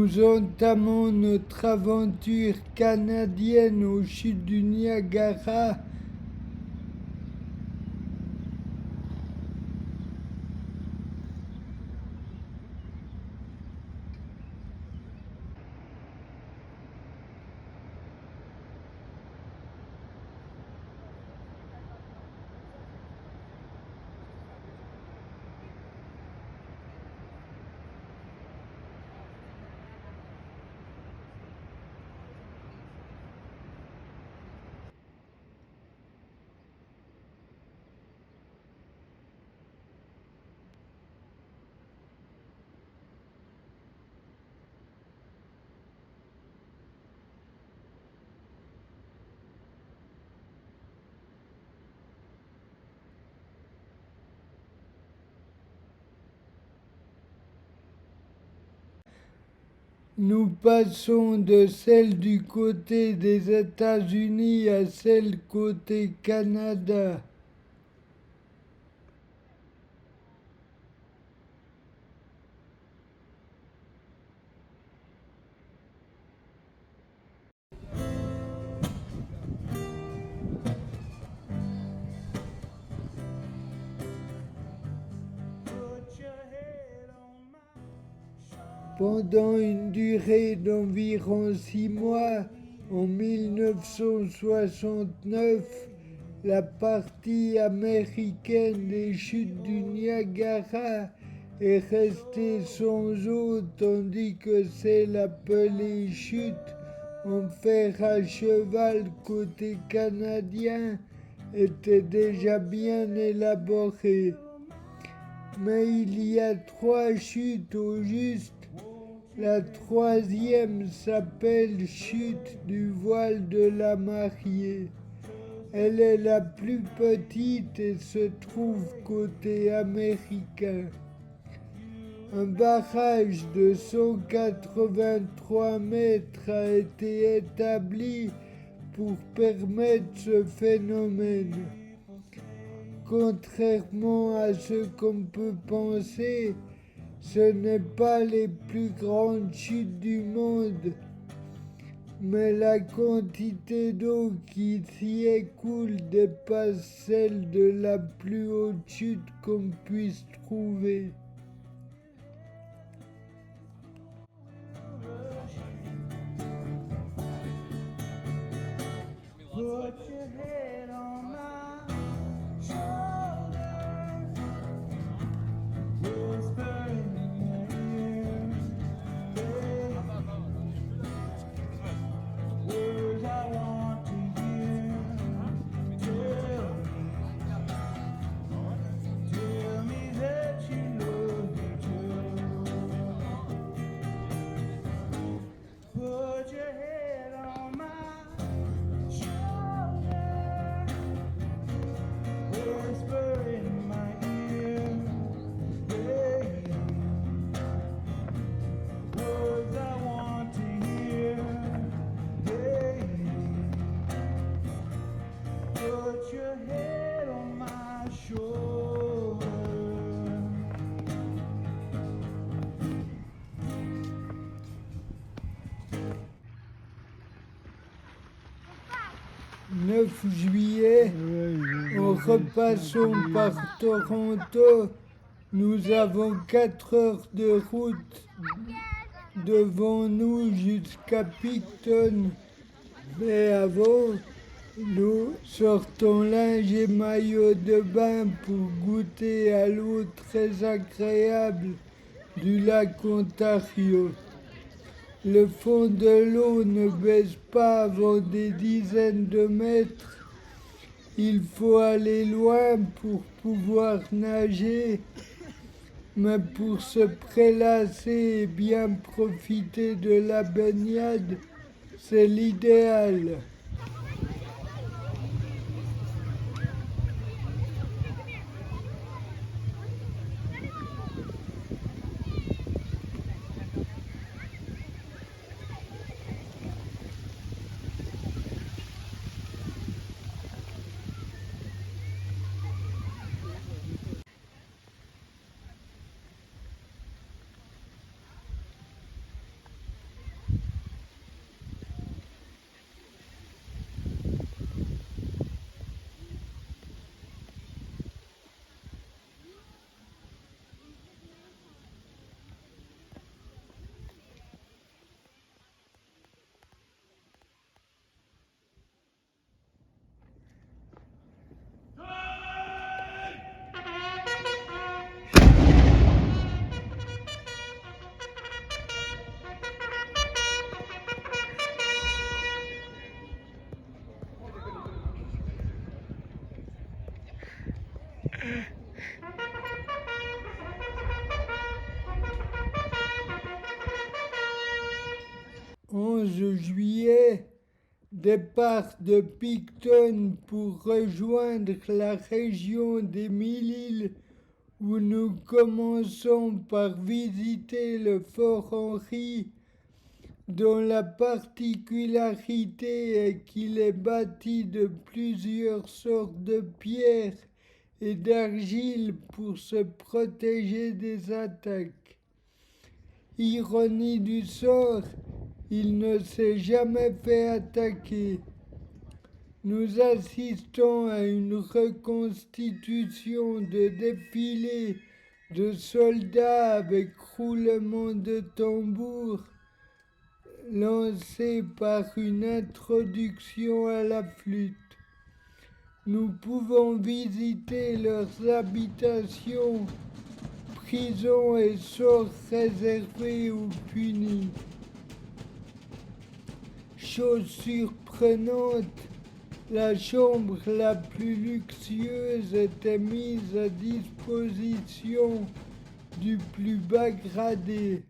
nous entamons notre aventure canadienne aux chutes du Niagara. Nous passons de celle du côté des États-Unis à celle côté Canada. Pendant une durée d'environ 6 mois, en 1969, la partie américaine des chutes du Niagara est restée sans eau, tandis que celle appelée chute en fer à cheval côté canadien était déjà bien élaborée. Mais il y a 3 chutes au juste. La troisième s'appelle chute du voile de la mariée. Elle est la plus petite et se trouve côté américain. Un barrage de 183 mètres a été établi pour permettre ce phénomène. Contrairement à ce qu'on peut penser, ce n'est pas les plus grandes chutes du monde, mais la quantité d'eau qui s'y écoule dépasse celle de la plus haute chute qu'on puisse trouver. Le 9 juillet, en repassant par Toronto, nous avons 4 heures de route devant nous jusqu'à Picton. Mais avant, nous sortons linge et maillot de bain pour goûter à l'eau très agréable du lac Ontario. Le fond de l'eau ne baisse pas avant des dizaines de mètres. Il faut aller loin pour pouvoir nager, mais pour se prélasser et bien profiter de la baignade, c'est l'idéal. 11 juillet, départ de Picton pour rejoindre la région des Mille-Îles où nous commençons par visiter le fort Henry, dont la particularité est qu'il est bâti de plusieurs sortes de pierres et d'argile pour se protéger des attaques. Ironie du sort, il ne s'est jamais fait attaquer. Nous assistons à une reconstitution de défilé de soldats avec roulement de tambour lancé par une introduction à la flûte. Nous pouvons visiter leurs habitations, prisons et sorts réservés aux punis. Chose surprenante, la chambre la plus luxueuse était mise à disposition du plus bas gradé.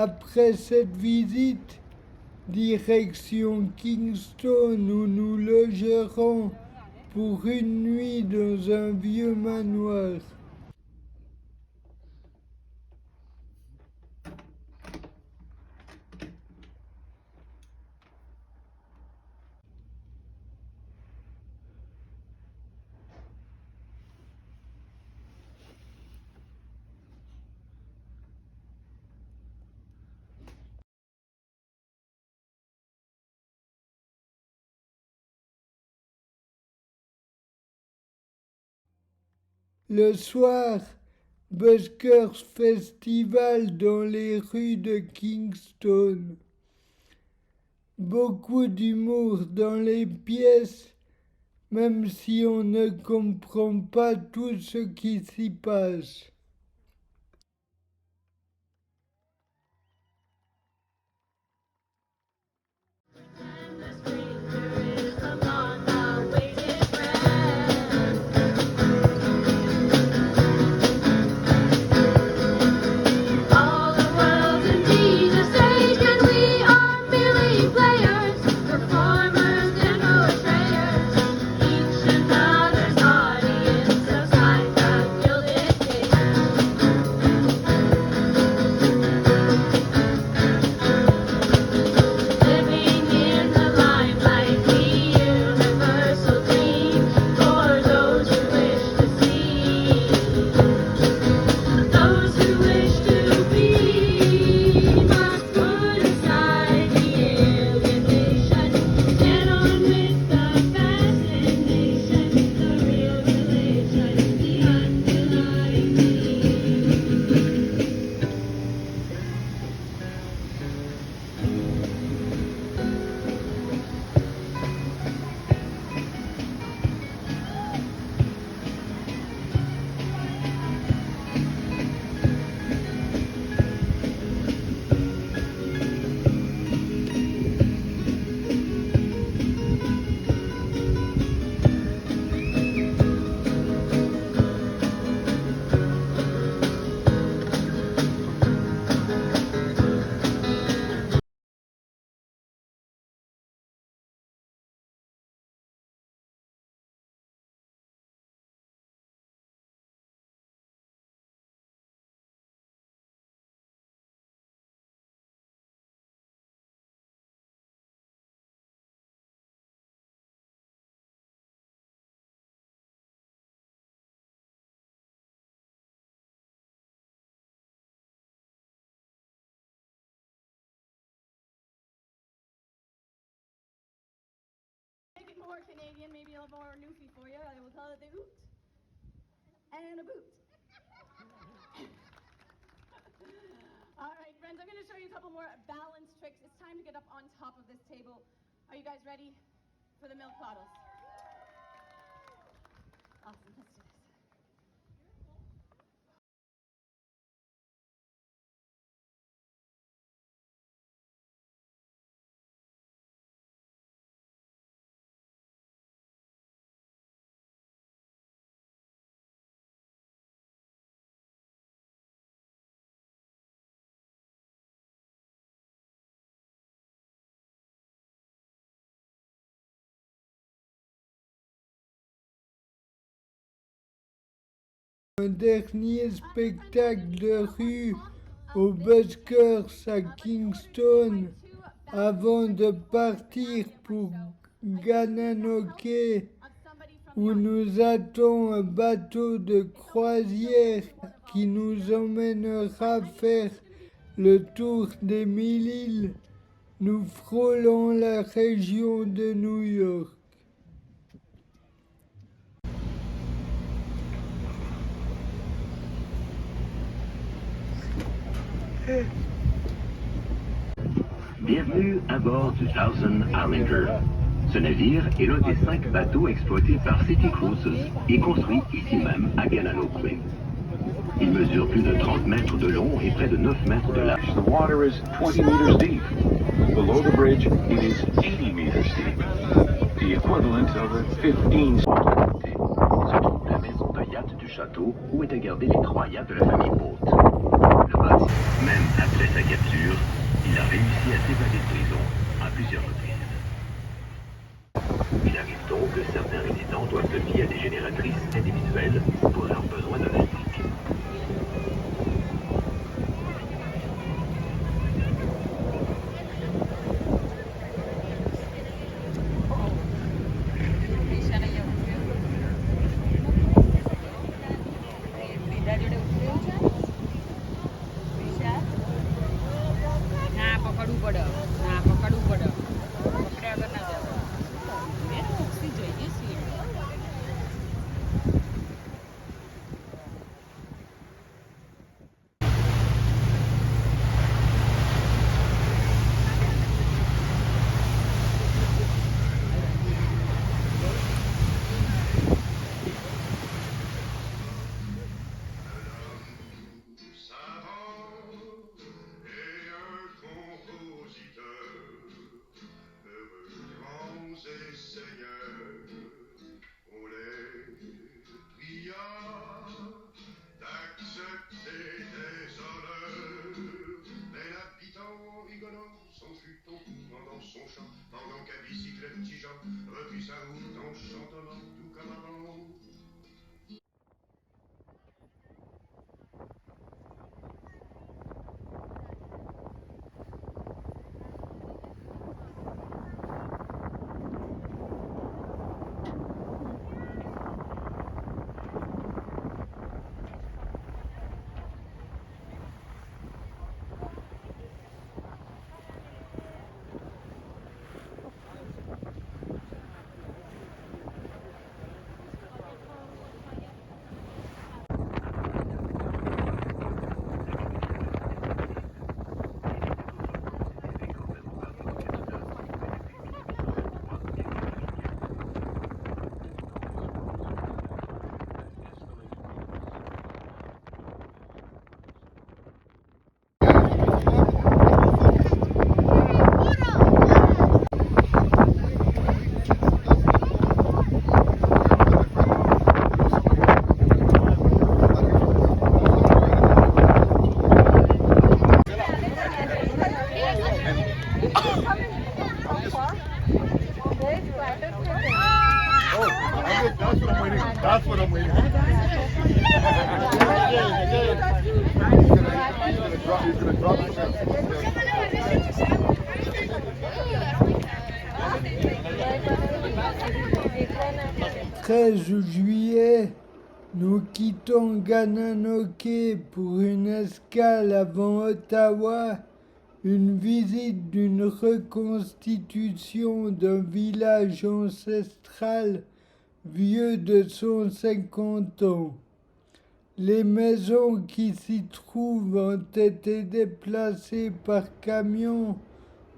Après cette visite, direction Kingston où nous logerons pour une nuit dans un vieux manoir. Le soir, Buskers Festival dans les rues de Kingston. Beaucoup d'humour dans les pièces, même si on ne comprend pas tout ce qui s'y passe. more Canadian, maybe a little more newfie for you. I will call it the oot and a boot. All right, friends, I'm going to show you a couple more balance tricks. It's time to get up on top of this table. Are you guys ready for the milk bottles? Awesome, let's do this. Un dernier spectacle de rue au Buskers à Kingston avant de partir pour Gananoque où nous attend un bateau de croisière qui nous emmènera faire le tour des 1000 îles. Nous frôlons la région de New York. Bienvenue à bord du Thousand Islander. Ce navire est l'un des 5 bateaux exploités par City Cruises et construit ici même à Gananoque. Il mesure plus de 30 mètres de long et près de 9 mètres de large. The water is 20 meters deep. Below the bridge, it is 80 meters deep. The equivalent of a 15. Se trouve la maison de yacht du château où étaient gardés les 3 yachts de la famille Boat. Le bâtiment, même après sa capture, il a réussi à s'évader de prison à plusieurs reprises. Il arrive donc que certains résidents doivent se fier à des génératrices individuelles pour leurs besoins domestiques. Pendant qu'à bicyclette petit Jean reprit sa route en chantonnant tout comme avant. That's what I'm waiting for. He's gonna drop Le 13 juillet, nous quittons Gananoque pour une escale avant Ottawa une visite d'une reconstitution d'un village ancestral vieux de 150 ans. Les maisons qui s'y trouvent ont été déplacées par camion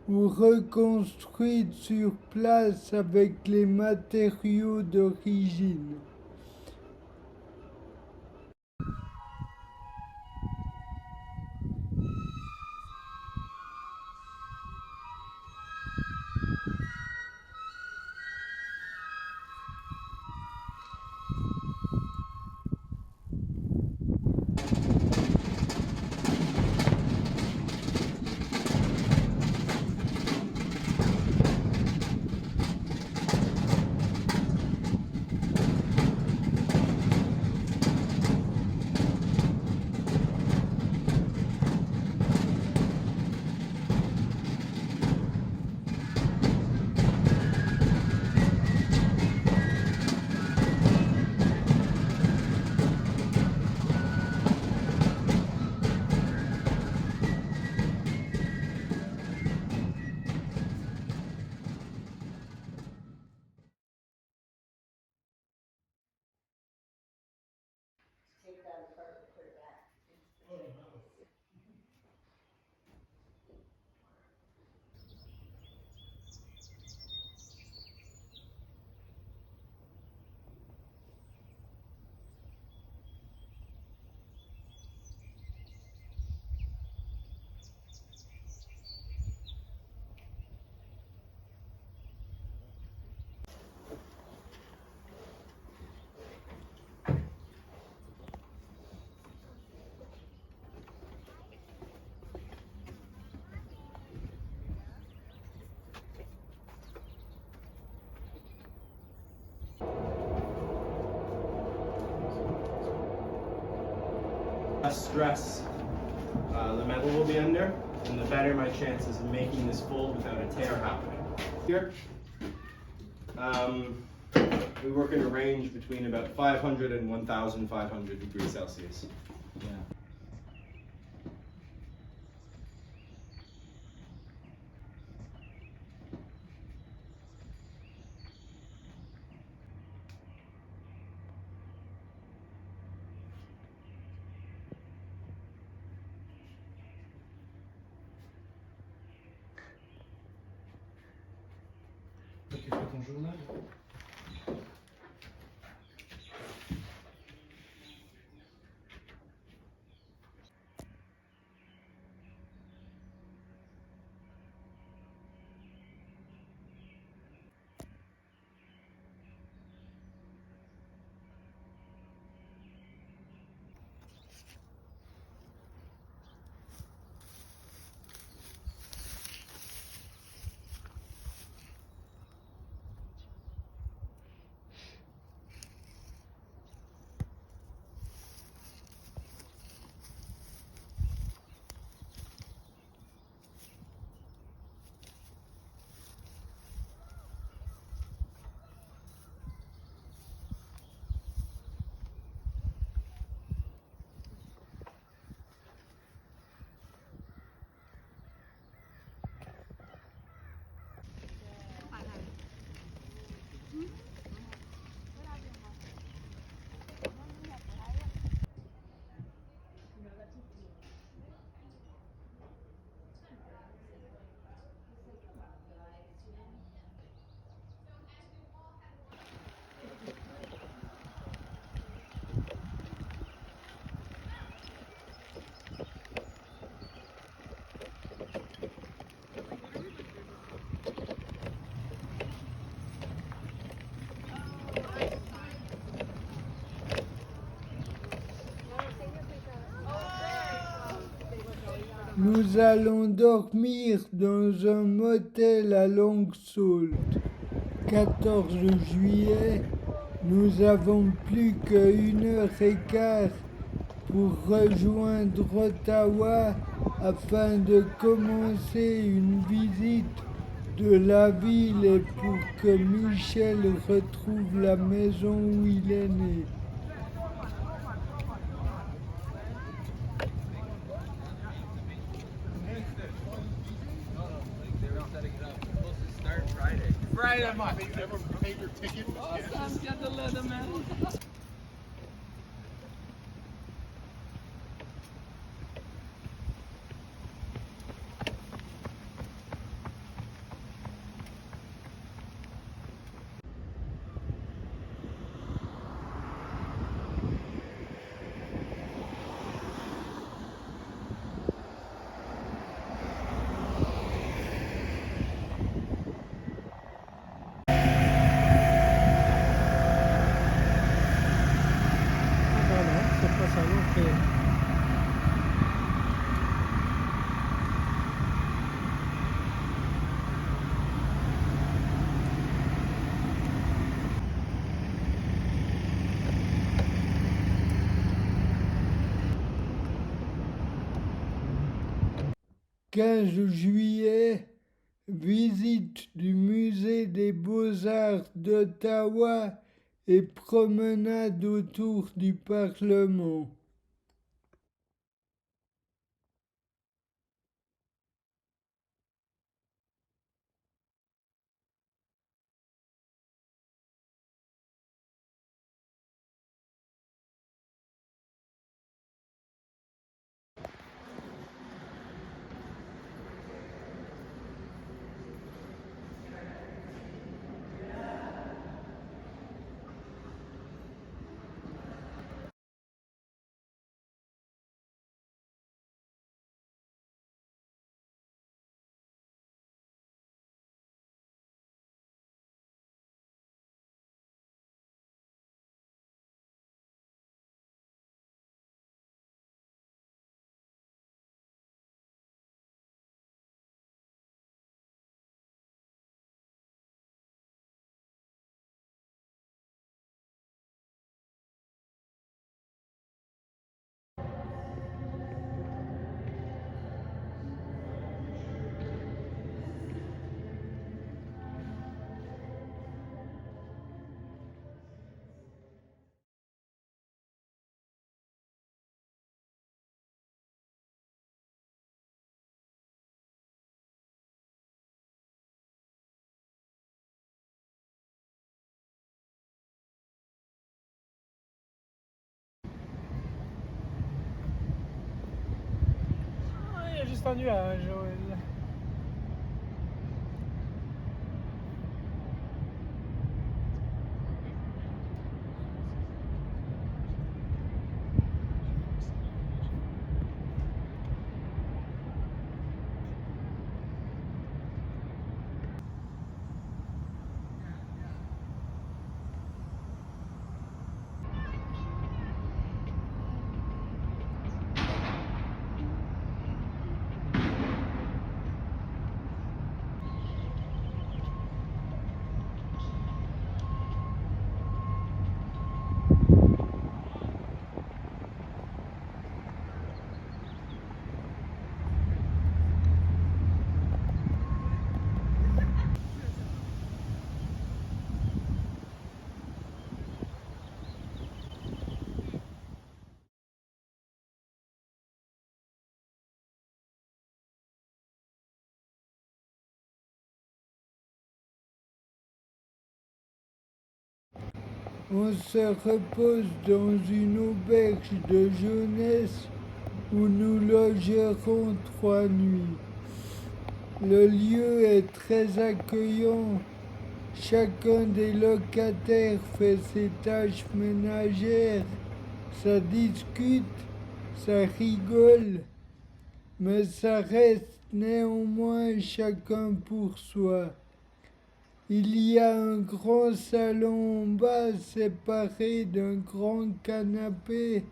ou reconstruites sur place avec les matériaux d'origine. Less stress the metal will be under, and the better my chances of making this fold without a tear happening. Here, we work in a range between about 500 and 1,500 degrees Celsius. Yeah. Tu fais ton journal? Nous allons dormir dans un motel à Longsault. 14 juillet, nous avons plus qu'1h15 pour rejoindre Ottawa afin de commencer une visite de la ville et pour que Michel retrouve la maison où il est né. grandma, they ever paid your ticket? Voilà, c'est pas ça non plus. « 15 juillet, visite du musée des Beaux-Arts d'Ottawa et promenade autour du Parlement. » Il y a juste un nuage, Joël. On se repose dans une auberge de jeunesse où nous logerons 3 nuits. Le lieu est très accueillant. Chacun des locataires fait ses tâches ménagères. Ça discute, ça rigole, mais ça reste néanmoins chacun pour soi. Il y a un grand salon en bas séparé d'un grand canapé,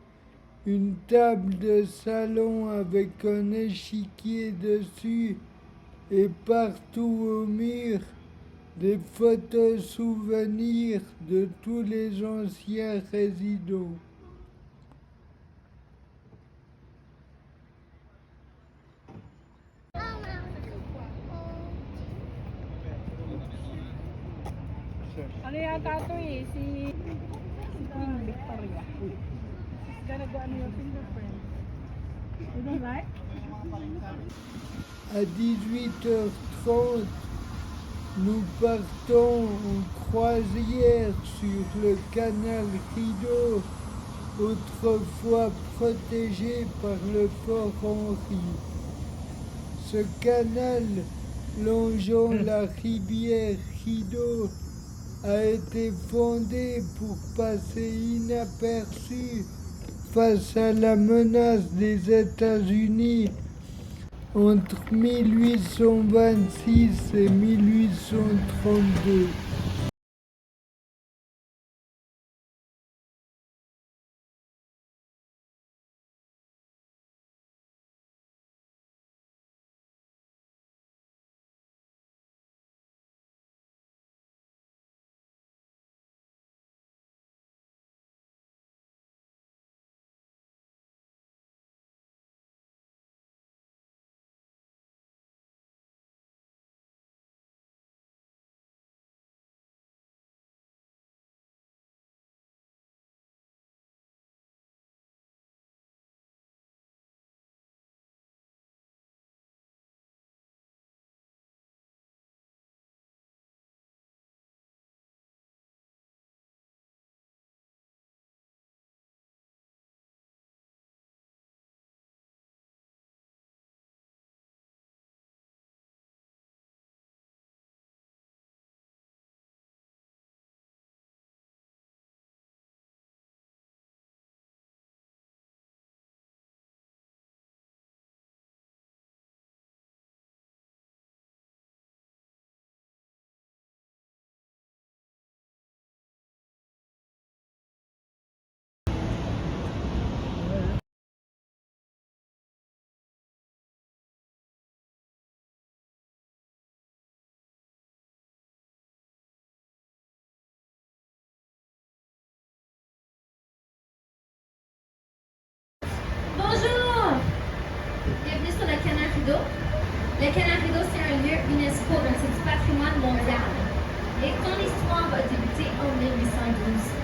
une table de salon avec un échiquier dessus et partout au mur des photos souvenirs de tous les anciens résidents. Ano yata ito eh, si Queen Victoria. She's gonna go on your fingerprint. You don't like? À 18h30, Nous partons en croisière sur le canal Rideau, autrefois protégé par le fort Henri. Ce canal longeant la rivière Rideau a été fondé pour passer inaperçu face à la menace des États-Unis entre 1826 et 1832. Bonjour! Bienvenue sur le canal Rideau. Le canal Rideau, c'est un lieu UNESCO, donc c'est du patrimoine mondial. Et ton histoire va débuter en 1812.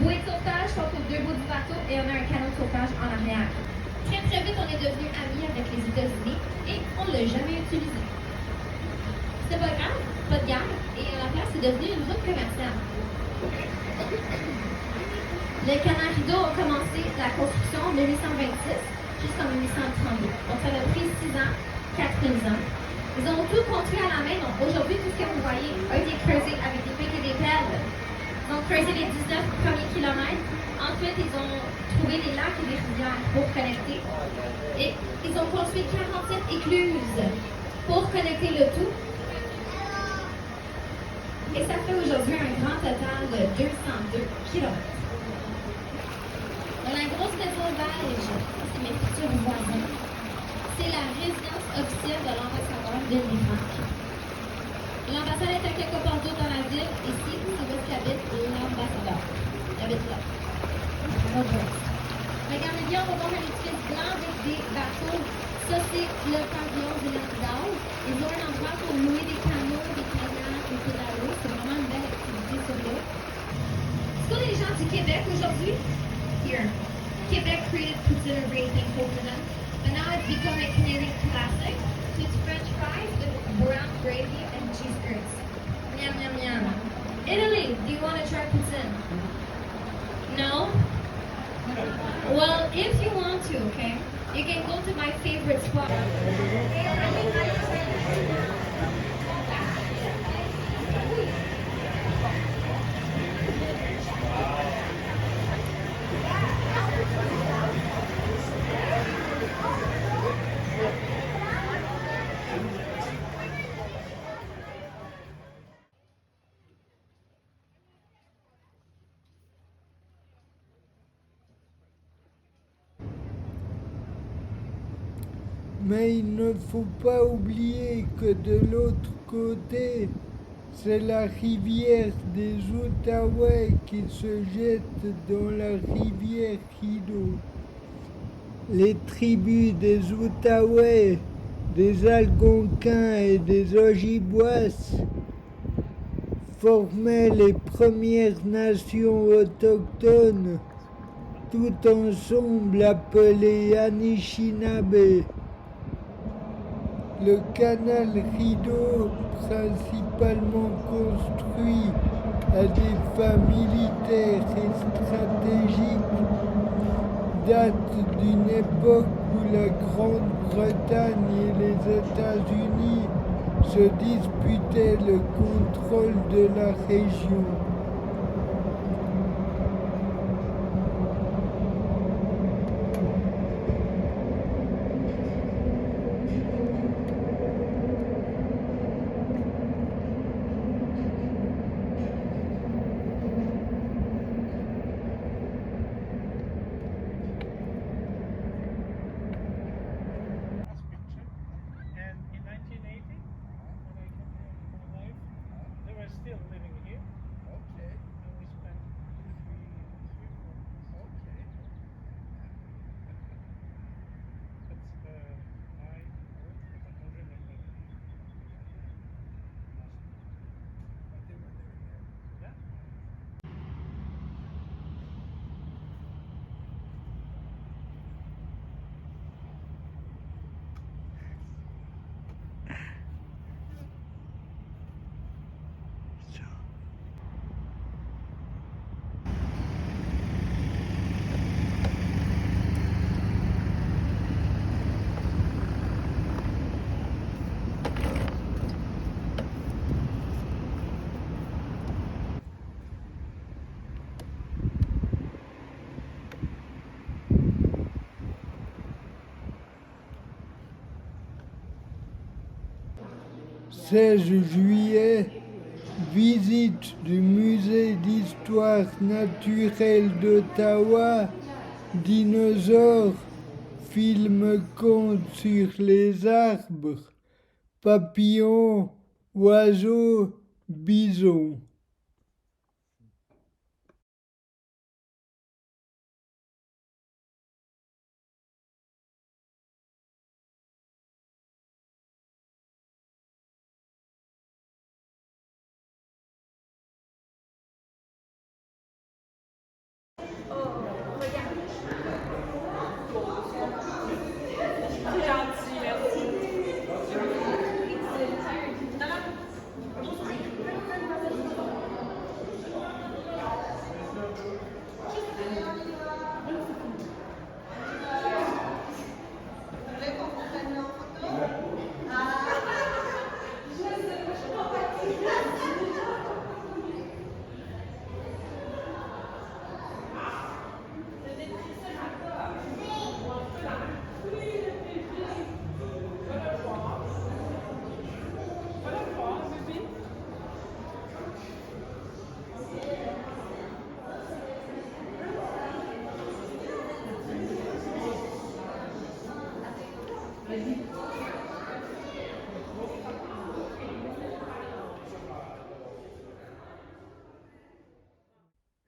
Bouée de sauvetage sont aux deux bouts du bateau et on a un canot de sauvetage en arrière. Très très vite, on est devenu amis avec les États-Unis et on ne l'a jamais utilisé. C'était pas grave, pas de guerre, et à la place, c'est devenu une route commerciale. Le canal Rideau a commencé la construction en 1826 jusqu'en 1832. Donc ça a pris 6 ans, 4 ans. Ils ont tout construit à la main, donc aujourd'hui, tout ce que vous voyez a été creusé avec des pics et des pelles. Ils ont creusé les 19 premiers kilomètres. Ensuite, ils ont trouvé des lacs et des rivières pour connecter. Et ils ont construit 47 écluses pour connecter le tout. Et ça fait aujourd'hui un grand total de 202 kilomètres. Dans la grosse maison beige, c'est mes futurs voisins. C'est la résidence officielle de l'ambassadeur de l'Irak. L'ambassade est à quelque part d'autre dans la ville. Ici, c'est où qu'habite l'ambassadeur. Il habite là. Regardez bien, on va voir un édifice blanc avec des bateaux. Ça, c'est le pavillon de l'Arcadal. Ils ont un endroit pour louer des canots, des kayaks, des pédalos. C'est vraiment une belle activité sur l'eau. Est-ce qu'on a des gens du Québec aujourd'hui? Here. Québec created poutine, we're very thankful for them. But now it's become a Canadian classic. So it's French fries with brown gravy and cheese curds. Yum, yum, yum. Italy, do you want to try poutine? No? Well, if you want to, okay, you can go to my favorite spot. Mais il ne faut pas oublier que de l'autre côté, c'est la rivière des Outaouais qui se jette dans la rivière Rideau. Les tribus des Outaouais, des Algonquins et des Ojibwas formaient les premières nations autochtones, tout ensemble appelées Anishinaabe. Le canal Rideau, principalement construit à des fins militaires et stratégiques, date d'une époque où la Grande-Bretagne et les États-Unis se disputaient le contrôle de la région. And in 1980, when I came here with my wife, they were still living here. Okay. And we spent three, 4 months. Okay. But I don't remember. But they were living here. Yeah. « 16 juillet, visite du musée d'histoire naturelle d'Ottawa, dinosaures, film conte sur les arbres, papillons, oiseaux, bisons. «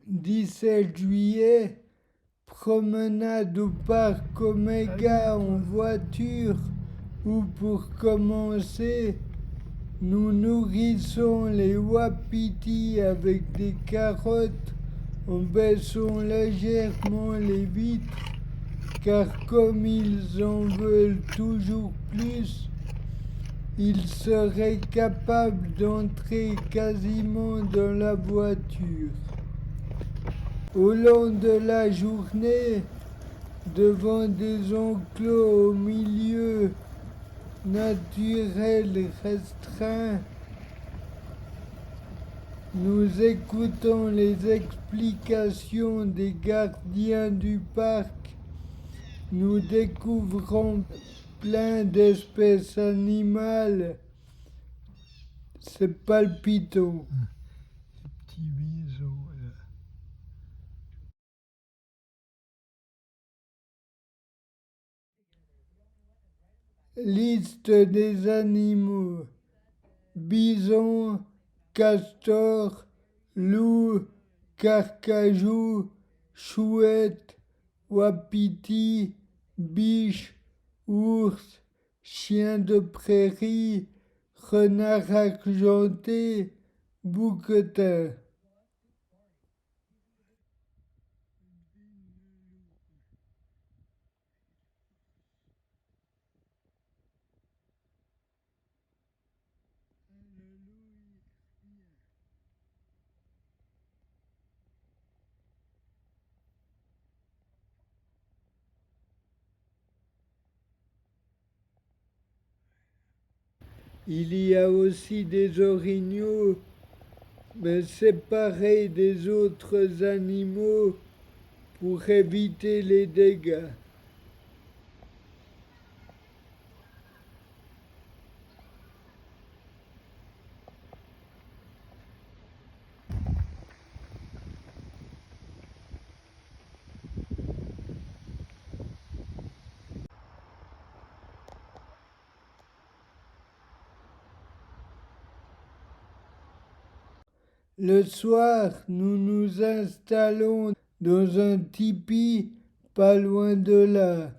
17 juillet, promenade au parc Omega en voiture où pour commencer, nous nourrissons les wapitis avec des carottes en baissant légèrement les vitres car comme ils en veulent toujours plus, ils seraient capables d'entrer quasiment dans la voiture. Au long de la journée, devant des enclos au milieu naturel restreint, nous écoutons les explications des gardiens du parc. Nous découvrons plein d'espèces animales. C'est palpitant. Petit bison. Liste des animaux. Bison, castor, loup, carcajou, chouette, wapiti, biche, ours, chien de prairie, renard argenté, bouquetin. Il y a aussi des orignaux, mais séparés des autres animaux pour éviter les dégâts. Le soir, nous nous installons dans un tipi pas loin de là.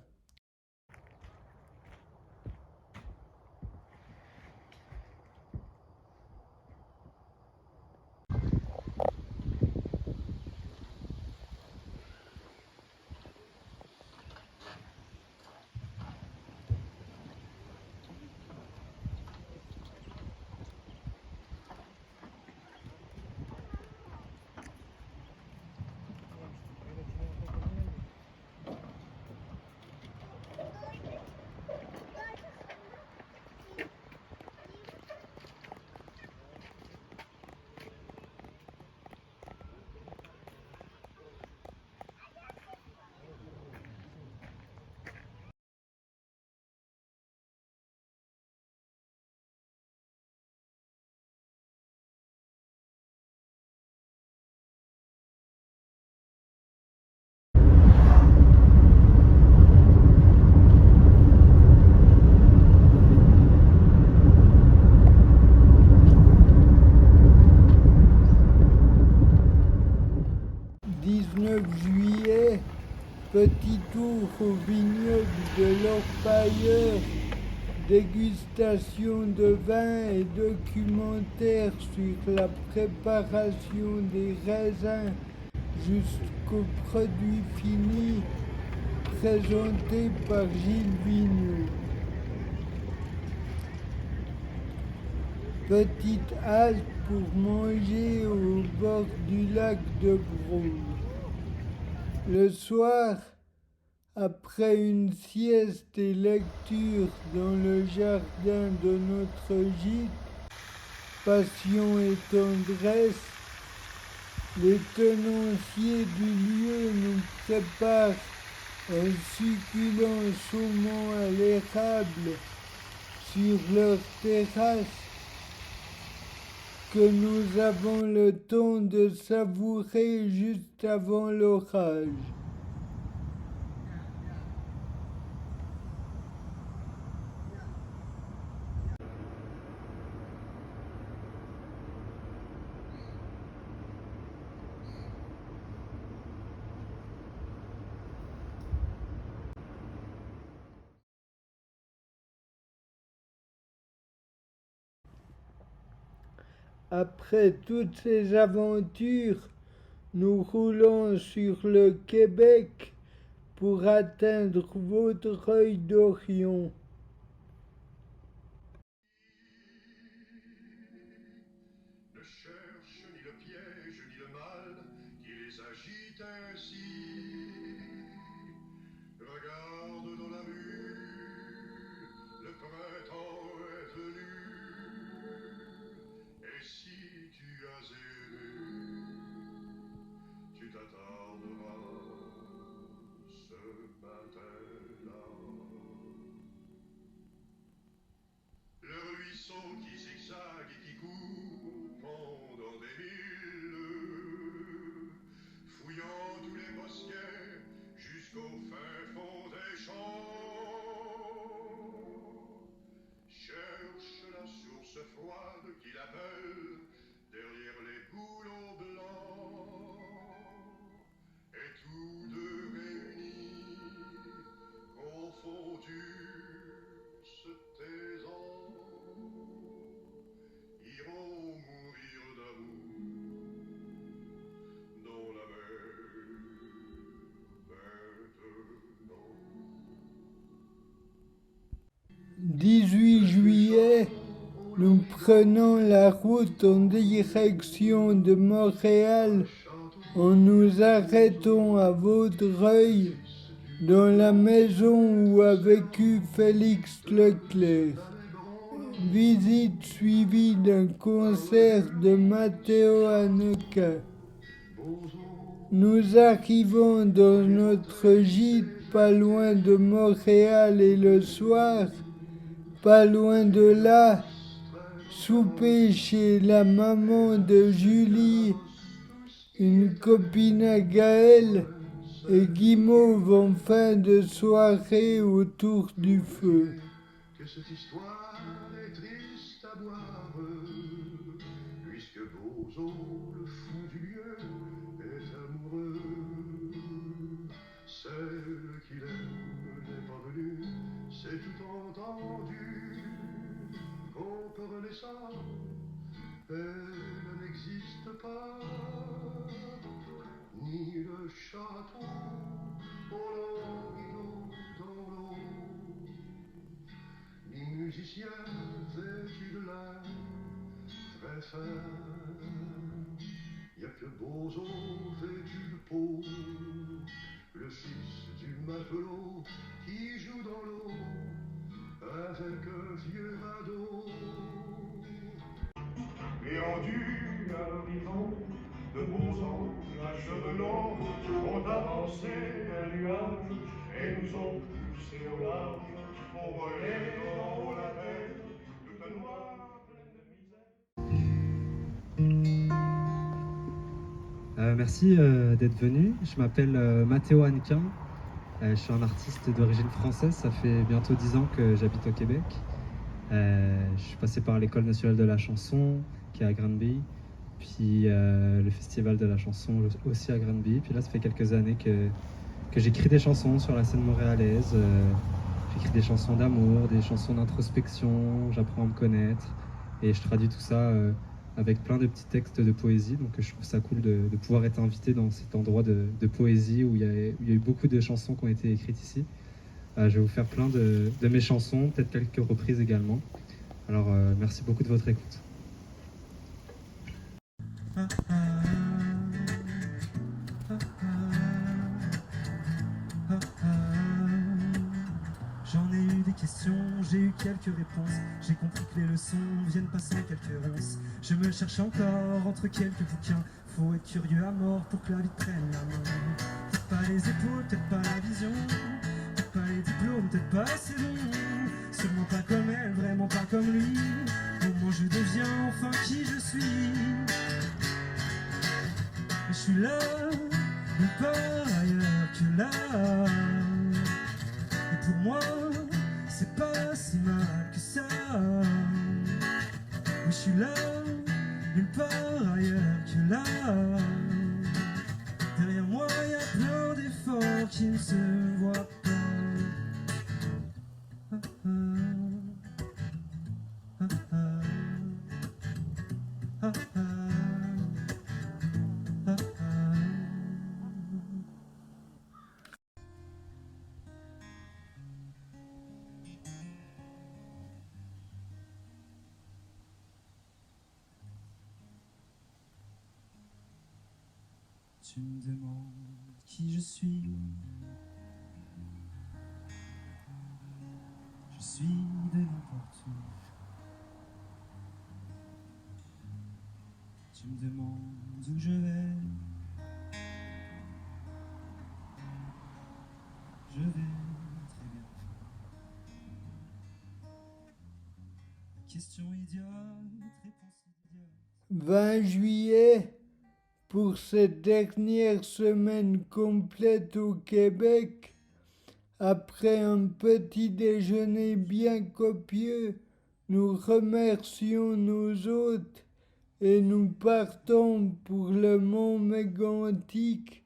Juillet, petit tour au vignoble de l'Orpailleur, dégustation de vin et documentaire sur la préparation des raisins jusqu'au produit fini, présenté par Gilles Vigneault. Petite halte pour manger au bord du lac de Graume. Le soir, après une sieste et lecture dans le jardin de notre gîte, Passion et tendresse, les tenanciers du lieu nous préparent un succulent saumon à l'érable sur leur terrasse que nous avons le temps de savourer juste avant l'orage. Après toutes ces aventures, nous roulons sur le Québec pour atteindre Vaudreuil-Dorion. Ne cherche ni le piège ni le mal qui les agite ainsi. Regarde dans la rue, le printemps est venu. Et si tu as erré, tu t'attarderas ce matin-là. Le ruisseau qui zigzague et qui court pendant des milles, fouillant tous les bosquets jusqu'au fin fond des froide qu'il appelle derrière les bouleaux blancs. Et tous deux réunis, confondus, se taisant, iront mourir d'amour dans la mer maintenant. 18 juillet, nous prenons la route en direction de Montréal. En nous arrêtons à Vaudreuil, dans la maison où a vécu Félix Leclerc. Visite suivie d'un concert de Matteo Anneka. Nous arrivons dans notre gîte pas loin de Montréal et le soir, pas loin de là, souper chez la maman de Julie, une copine à Gaël et Guimauve en fin de soirée autour du feu. Que cette histoire est triste à boire, puisque Bozo, le fou du lieu, est amoureux. Celle qu'il aime n'est pas venue, c'est tout entendu. Qu'on peut renaissant, elle n'existe pas, ni le château au long dans l'eau, ni musicien vêtu de lin très fin. Y a que Bozo vêtu de peau, le fils du matelot qui joue dans l'eau avec un vieux radeau. Et rendu à l'horizon, de beaux anges à cheveux longs ont avancé un nuage et nous ont poussé au large pour voler dans la terre toute noire pleine de misère. Merci d'être venu. Je m'appelle Matteo Hannequin. Je suis un artiste d'origine française. Ça fait bientôt 10 ans que j'habite au Québec. Je suis passé par l'École nationale de la chanson, qui est à Granby, puis le Festival de la chanson aussi à Granby. Puis là, ça fait quelques années que j'écris des chansons sur la scène montréalaise. J'écris des chansons d'amour, des chansons d'introspection, j'apprends à me connaître. Et je traduis tout ça avec plein de petits textes de poésie. Donc je trouve ça cool de pouvoir être invité dans cet endroit de poésie où il y a eu beaucoup de chansons qui ont été écrites ici. Je vais vous faire plein de mes chansons, peut-être quelques reprises également. Alors merci beaucoup de votre écoute. J'en ai eu des questions, j'ai eu quelques réponses. J'ai compris que les leçons viennent pas sans quelques ronces. Je me cherche encore entre quelques bouquins. Faut être curieux à mort pour que la vie te prenne la main. Peut-être pas les épaules, peut-être pas la vision, peut-être pas les diplômes, peut-être pas assez bon. Sûrement pas comme elle, vraiment pas comme lui. Au moins je deviens enfin qui je suis. Et je suis là, nulle part ailleurs que là. Et pour moi, c'est pas si mal que ça. Mais je suis là, nulle part ailleurs que là. Derrière moi, y a plein d'efforts qui ne se voient pas. Tu me demandes qui je suis. Je suis de n'importe où. Tu me demandes où je vais. Je vais très bien. Question idiote, réponse idiote. 20 juillet, pour cette dernière semaine complète au Québec, après un petit déjeuner bien copieux, nous remercions nos hôtes et nous partons pour le mont Mégantic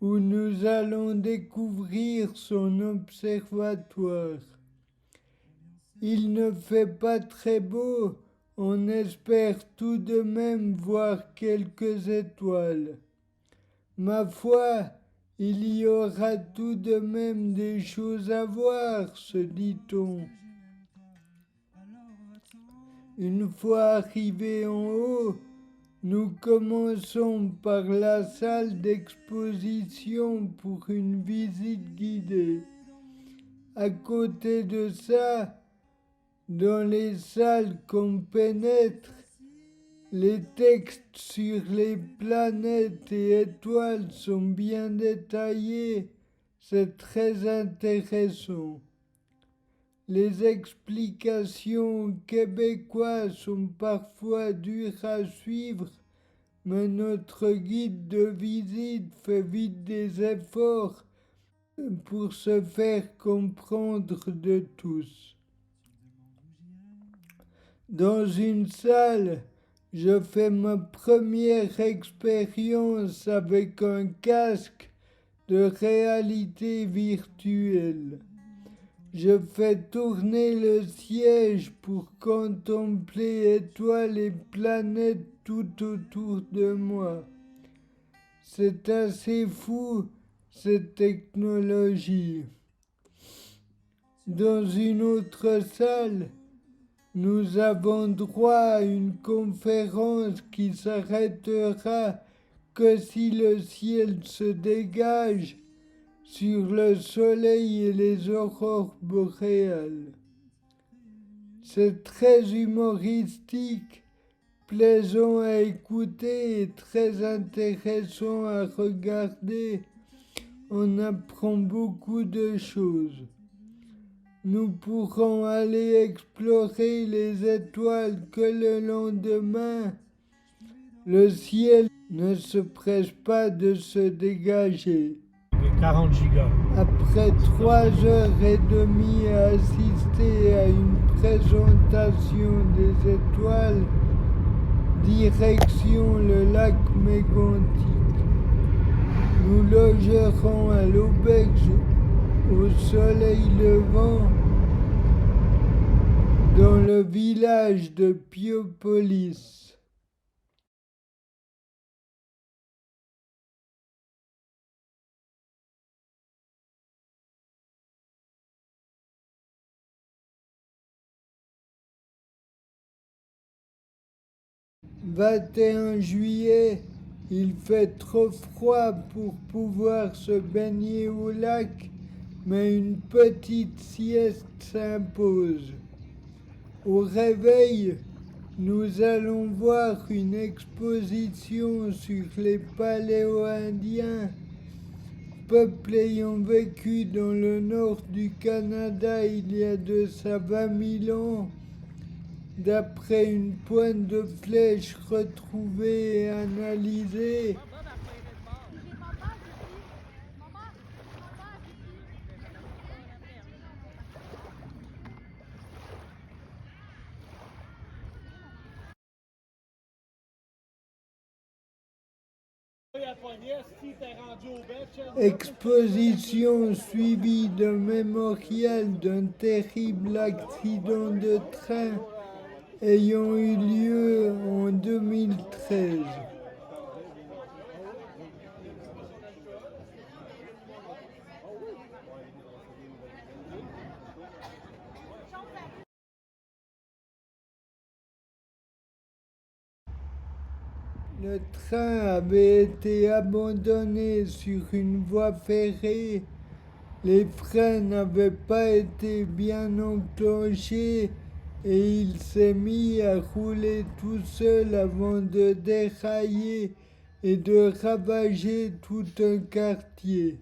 où nous allons découvrir son observatoire. Il ne fait pas très beau, on espère tout de même voir quelques étoiles. Ma foi, il y aura tout de même des choses à voir, se dit-on. Une fois arrivés en haut, nous commençons par la salle d'exposition pour une visite guidée. À côté de ça, dans les salles qu'on pénètre, les textes sur les planètes et étoiles sont bien détaillés, c'est très intéressant. Les explications québécoises sont parfois dures à suivre, mais notre guide de visite fait vite des efforts pour se faire comprendre de tous. Dans une salle, je fais ma première expérience avec un casque de réalité virtuelle. Je fais tourner le siège pour contempler étoiles et planètes tout autour de moi. C'est assez fou, cette technologie. Dans une autre salle, nous avons droit à une conférence qui s'arrêtera que si le ciel se dégage sur le soleil et les aurores boréales. C'est très humoristique, plaisant à écouter et très intéressant à regarder. On apprend beaucoup de choses. Nous pourrons aller explorer les étoiles que le lendemain, le ciel ne se presse pas de se dégager. 40 gigas. Après 3h30 à assister à une présentation des étoiles, direction le lac Mégantic. Nous logerons à l'auberge au soleil levant dans le village de Piopolis. « 21 juillet, il fait trop froid pour pouvoir se baigner au lac, mais une petite sieste s'impose. Au réveil, nous allons voir une exposition sur les Paléo-Indiens, peuple ayant vécu dans le nord du Canada il y a de ça 20 000 ans, d'après une pointe de flèche retrouvée et analysée. Exposition suivie d'un mémorial d'un terrible accident de train ayant eu lieu en 2013. Le train avait été abandonné sur une voie ferrée, les freins n'avaient pas été bien enclenchés et il s'est mis à rouler tout seul avant de dérailler et de ravager tout un quartier.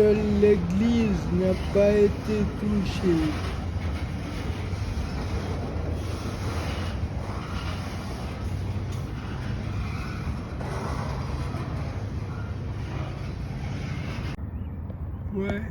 seule l'église n'a pas été touchée. Ouais.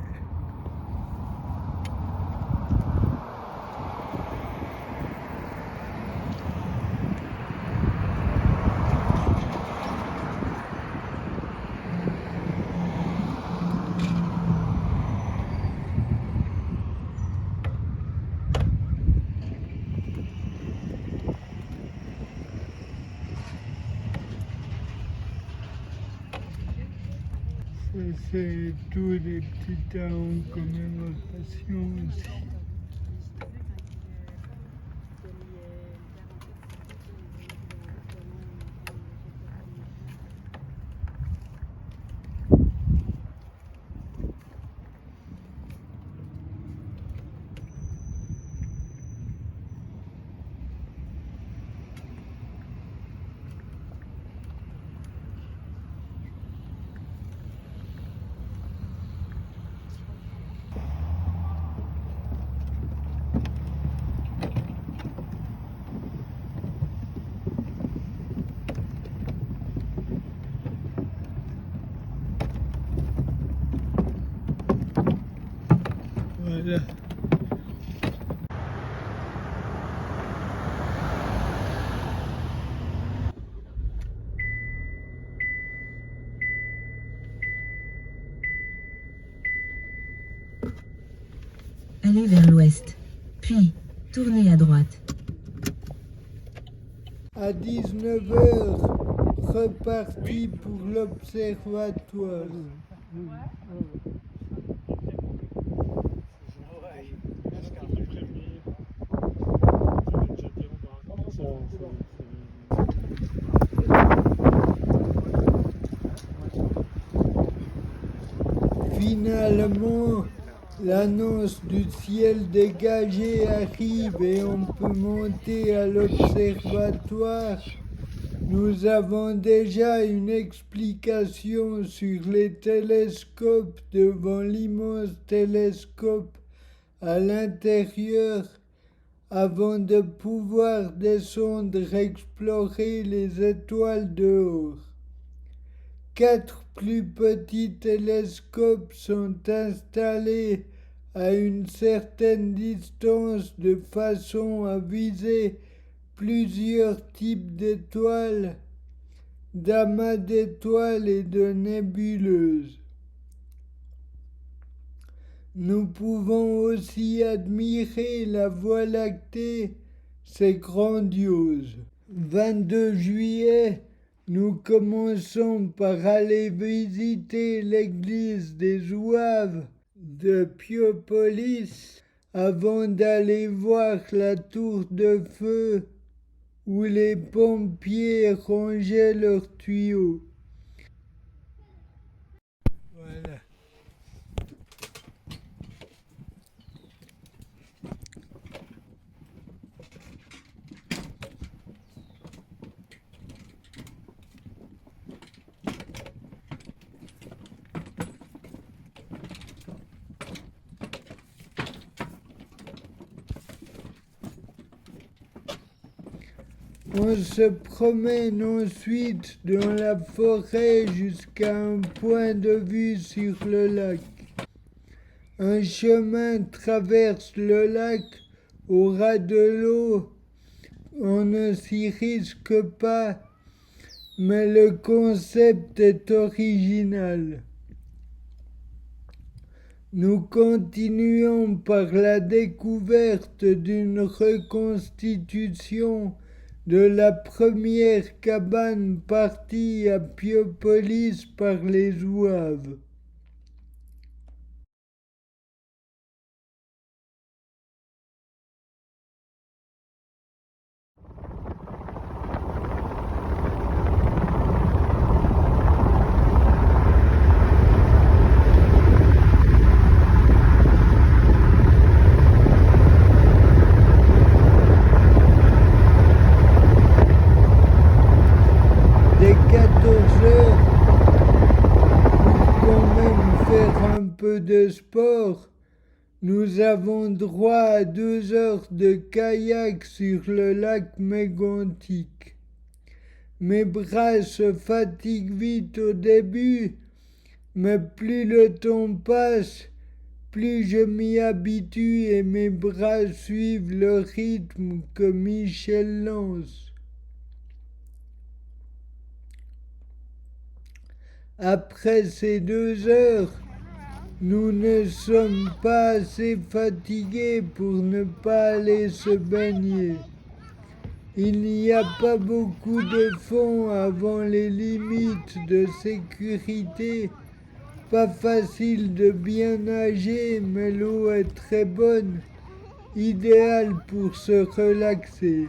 Ça, c'est tous les petits temps en commémoration aussi. Voilà. Allez vers l'ouest, puis tournez à droite. À 19h, reparti pour l'observatoire. Finalement, l'annonce du ciel dégagé arrive et on peut monter à l'observatoire. Nous avons déjà une explication sur les télescopes devant l'immense télescope à l'intérieur avant de pouvoir descendre explorer les étoiles dehors. 4 plus petits télescopes sont installés à une certaine distance de façon à viser plusieurs types d'étoiles, d'amas d'étoiles et de nébuleuses. Nous pouvons aussi admirer la Voie lactée, c'est grandiose. 22 juillet, nous commençons par aller visiter l'église des Zouaves de Piopolis avant d'aller voir la tour de feu où les pompiers rangeaient leurs tuyaux. Voilà. On se promène ensuite dans la forêt jusqu'à un point de vue sur le lac. Un chemin traverse le lac au ras de l'eau. On ne s'y risque pas, mais le concept est original. Nous continuons par la découverte d'une reconstitution de la première cabane partie à Piopolis par les Zouaves. Dès 14h, pour de sport, nous avons droit à 2 heures de kayak sur le lac Mégantic. Mes bras se fatiguent vite au début, mais plus le temps passe, plus je m'y habitue et mes bras suivent le rythme que Michel lance. Après ces 2 heures, nous ne sommes pas assez fatigués pour ne pas aller se baigner. Il n'y a pas beaucoup de fond avant les limites de sécurité. Pas facile de bien nager, mais l'eau est très bonne, idéale pour se relaxer.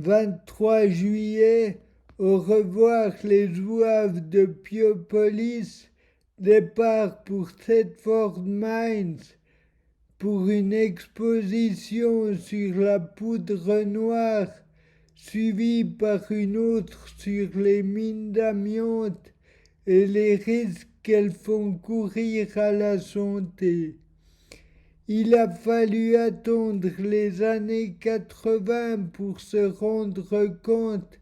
23 juillet, au revoir les zouaves de Piopolis, départ pour Thetford Mines pour une exposition sur la poudre noire, suivie par une autre sur les mines d'amiante et les risques qu'elles font courir à la santé. Il a fallu attendre les années 80 pour se rendre compte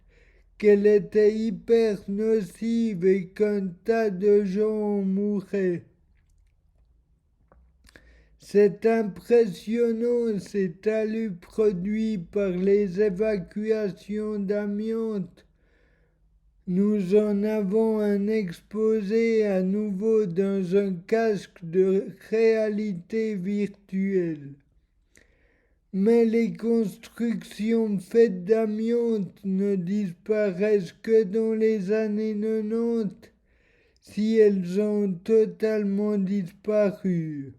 qu'elle était hyper nocive et qu'un tas de gens en mouraient. C'est impressionnant cet talus produit par les évacuations d'amiante. Nous en avons un exposé à nouveau dans un casque de réalité virtuelle. Mais les constructions faites d'amiante ne disparaissent que dans les années 90, si elles ont totalement disparu.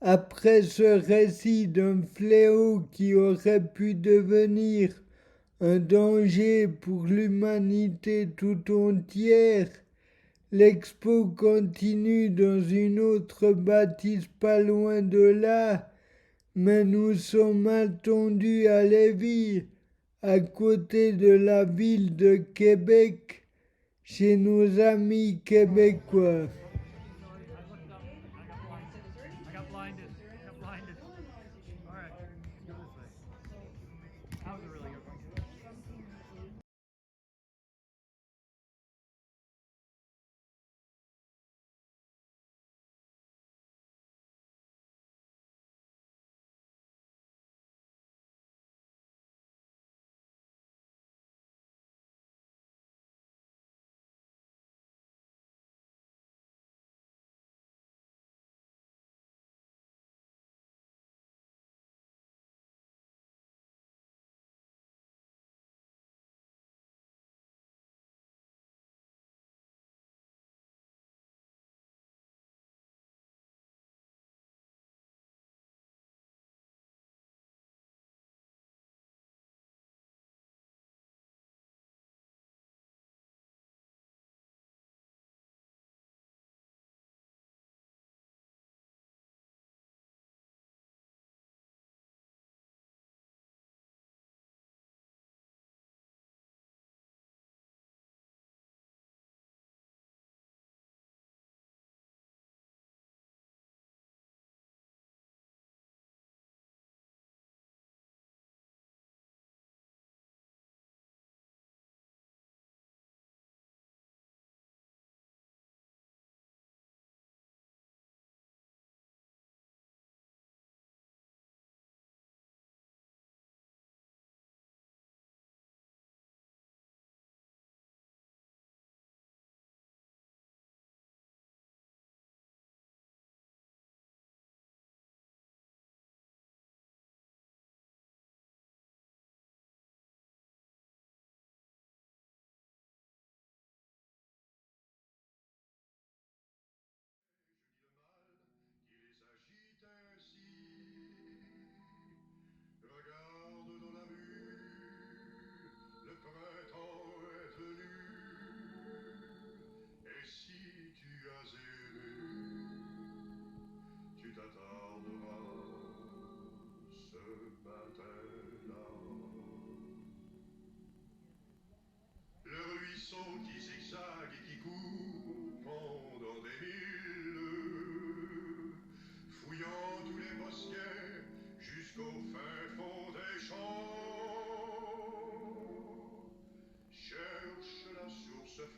Après ce récit d'un fléau qui aurait pu devenir un danger pour l'humanité tout entière, l'expo continue dans une autre bâtisse pas loin de là, mais nous sommes attendus à Lévis, à côté de la ville de Québec, chez nos amis québécois.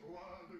roi de